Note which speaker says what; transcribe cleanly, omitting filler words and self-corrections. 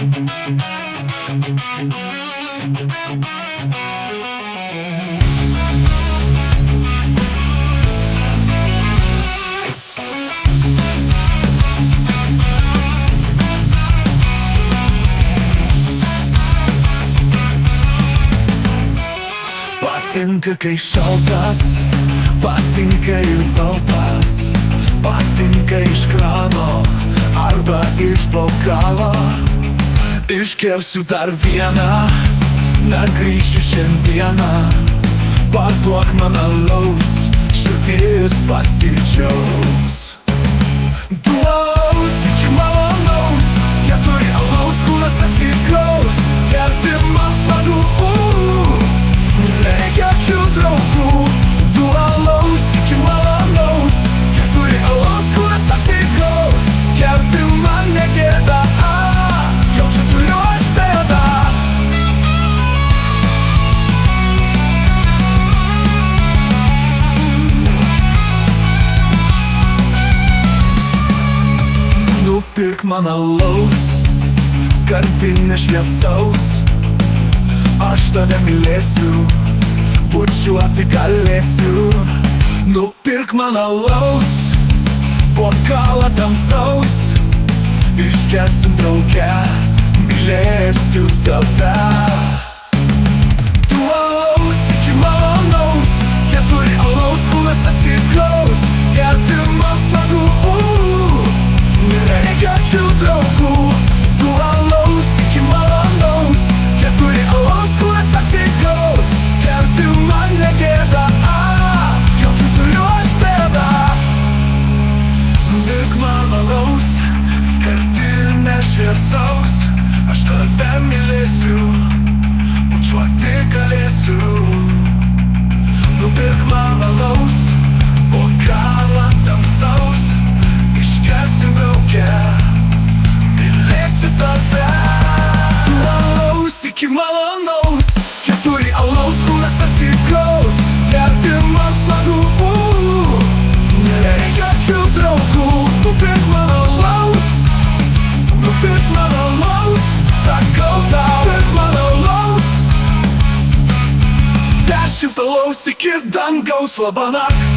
Speaker 1: Patinka, kai šaltas, patinka ir baltas, patinka iš krano arba iš bokalo. Išgersiu dar vieną, negrįšiu šiandieną. Paduok man alaus, širdis pasidžiaus. Du alaus iki malonaus, keturi alaus, kūnas atsigaus. Gerdimas vadų, reikia kių draugų. Du alaus iki malonaus, keturi alaus, kūnas atsigaus. Gerdi man negėda, jau čia turiu aš bėdą. Nupirk man alaus, skardinę šviesaus. Aš tave mylėsiu, bučiuoti galėsiu. Nupirk man alaus, bokalą tamsaus. Išgersim drauge, mylėsiu tave. Du alaus iki malonaus, keturi alaus, kūnas atsigaus. Gerdimas vadų, nereikia kių draugų. Du alaus iki malonaus, keturi alaus, kūnas atsigaus. Gerdi man negėda, jau čia turiu aš bėdą. Nupirk man alaus, skardinę šviesaus. Aš tave mylėsiu, bučiuoti galėsiu. Nupirk man alaus, bokalą tamsaus. Išgersim drauge, mylėsiu tave. Du alaus iki malonaus, keturi alaus, kūnas atsigaus. Gerdimas vadų, nereikia kių draugų. Nupirk man alaus, nupirk man alaus. Sakau tau, nupirk man alaus. 10 alaus iki dangaus, labanakt.